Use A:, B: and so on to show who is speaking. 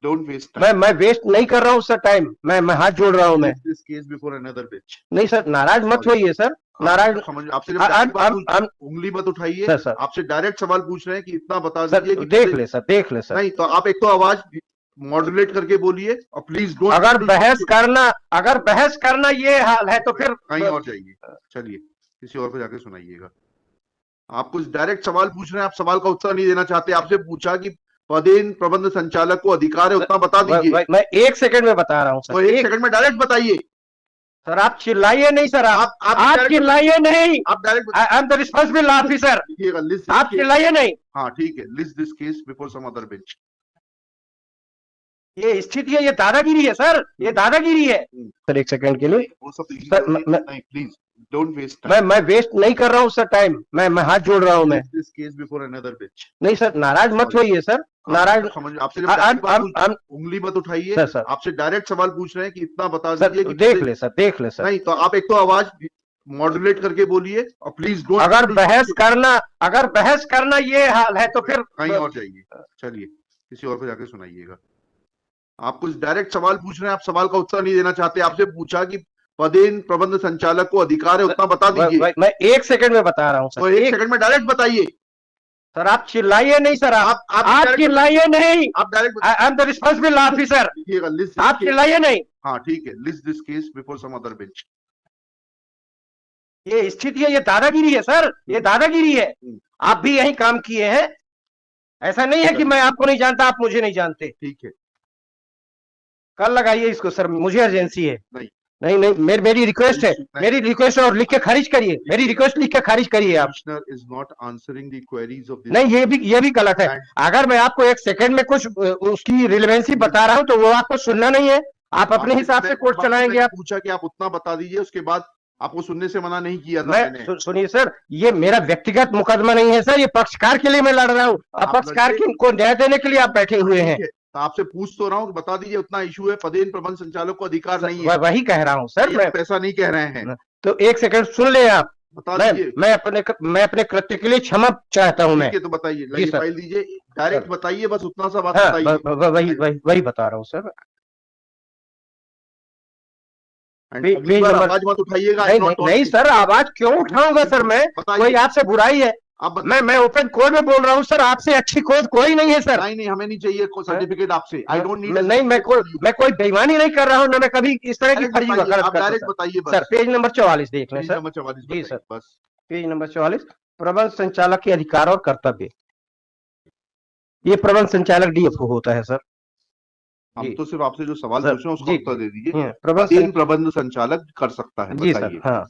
A: Don't waste
B: मैं waste नहीं कर रहा हूँ सर टाइम। मैं हाथ जोड़ रहा हूँ। मैं
A: this case before another bench.
B: नहीं सर, नाराज मत होइए सर, नाराज।
A: आपसे उंगली मत उठाइए
B: सर सर
A: आपसे डायरेक्ट सवाल पूछ रहे हैं कि इतना बता
B: सर
A: दीजिए कि
B: देख ले सर, देख ले सर।
A: नहीं तो आप एक तो आवाज मॉड्यूलेट करके बोलिए और प्लीज डोंट।
B: अगर बहस करना ये हाल है तो फिर
A: कहीं और जाइए, चलिए किसी और को जाके सुनाइएगा। आप कुछ डायरेक्ट सवाल पूछ रहे हैं, आप सवाल का उत्तर नहीं देना चाहते। आपसे पूछा कि पदेन प्रबंध संचालक को अधिकार है उतना बता दीजिए।
B: मैं 1 सेकंड में बता रहा हूँ सर।
A: तो 1 सेकंड में डायरेक्ट बताइए
B: सर। आप चिल्लाइए नहीं सर, आप चिल्लाइए नहीं।
A: आप direct
B: I am the responsible officer. आप चिल्लाइए नहीं।
A: हाँ ठीक है, list this case before some other bench.
B: ये स्थिति है, ये दादागिरी है सर, ये दादागिरी है सर। 1 सेकंड के लिए
A: वो सब
B: सर,
A: नहीं प्लीज डोंट वेस्ट
B: मैं वेस्ट नहीं कर रहा हूँ सर टाइम। मैं हाथ जोड़ रहा हूँ। मैं
A: this case before another bench.
B: नहीं सर, नाराज मत होइए सर, नाराज।
A: आपसे उंगली मत उठाइए
B: सर सर
A: आपसे डायरेक्ट सवाल पूछ रहे हैं कि इतना बता
B: सर
A: दीजिए कि
B: देख ले सर, देख ले सर।
A: नहीं तो आप एक तो आवाज मॉड्यूलेट करके बोलिए और प्लीज डोंट।
B: अगर बहस करना ये हाल है तो फिर
A: कहीं और जाइए, चलिए किसी और को जाके सुनाइएगा। आप कुछ डायरेक्ट सवाल पूछ रहे हैं, आप सवाल का उत्तर नहीं देना चाहते। आपसे पूछा कि पदेन प्रबंध संचालक को अधिकार है उतना बता दीजिए।
B: मैं 1 सेकंड में बता रहा हूँ सर।
A: तो 1 सेकंड में डायरेक्ट बताइए
B: सर। आप चिल्लाइए नहीं सर, आप चिल्लाइए नहीं।
A: आप direct
B: I am the responsible officer. आप चिल्लाइए नहीं।
A: हाँ ठीक है, list this case before some other bench.
B: ये स्थिति है, ये दादागिरी है सर, ये दादागिरी है। आप भी यही काम किए हैं। ऐसा नहीं है कि मैं आपको नहीं जानता, आप मुझे नहीं जानते।
A: ठीक है,
B: कल लगाइए इसको सर, मुझे अर्जेंसी है।
A: नहीं
B: मेरी रिक्वेस्ट है, मेरी रिक्वेस्ट और लिख के खारिज करिए। मेरी रिक्वेस्ट लिख के खारिज करिए आप।
A: Commissioner is not answering the queries of this.
B: नहीं, ये भी गलत है। अगर मैं आपको 1 सेकंड में कुछ उसकी रिलेवेंसी बता रहा हूं तो वो आपको सुनना नहीं है। आप अपने हिसाब से कोर्ट चलाएंगे। आप
A: पूछा कि आप उतना बता दीजिए, उसके बाद आपको सुनने से मना नहीं किया था
B: मैंने। सुनिए सर, ये मेरा व्यक्तिगत मुकदमा नहीं है सर, ये पक्षकार के लिए मैं लड़ रहा हूँ। पक्षकार को न्याय देने के लिए आप बैठे हुए हैं।
A: तो आपसे पूछ तो रहा हूँ कि बता दीजिए उतना इशू है, पदेन प्रबंध संचालक को अधिकार नहीं है।
B: वही कह रहा हूँ सर, मैं
A: पैसा नहीं कह रहे हैं।
B: तो 1 सेकंड सुन ले आप।
A: बता दीजिए।
B: मैं अपने कृत्य के लिए क्षमा चाहता हूँ। मैं
A: तो बताइए, फाइल दीजिए, डायरेक्ट बताइए, बस उतना सा बात
B: बताइए। वही बता रहा हूँ सर।
A: आवाज मत उठाइएगा।
B: नहीं सर, आवाज क्यों उठाऊंगा सर? मैं कोई आपसे बुराई है? मैं ओपन कोर्ट में बोल रहा हूँ सर, आपसे अच्छी कोर्ट कोई नहीं है सर।
A: नहीं हमें नहीं चाहिए सर्टिफिकेट आपसे। I don't need.
B: नहीं, मैं कोई बेईमानी नहीं कर रहा हूँ ना, मैं कभी इस तरह की फर्जी वकालत करता हूं।
A: बताइए
B: सर पेज नंबर 44 देख लें सर।
A: नंबर 44
B: जी सर,
A: बस
B: पेज नंबर 44, प्रबंध संचालक के अधिकार और कर्तव्य। ये प्रबंध संचालक डीएफओ होता है सर।
A: हम तो सिर्फ आपसे जो सवाल पूछ रहे हैं उसका उत्तर दे दीजिए।
B: प्रबंध
A: प्रबंध संचालक कर सकता है,
B: जी सर। हाँ,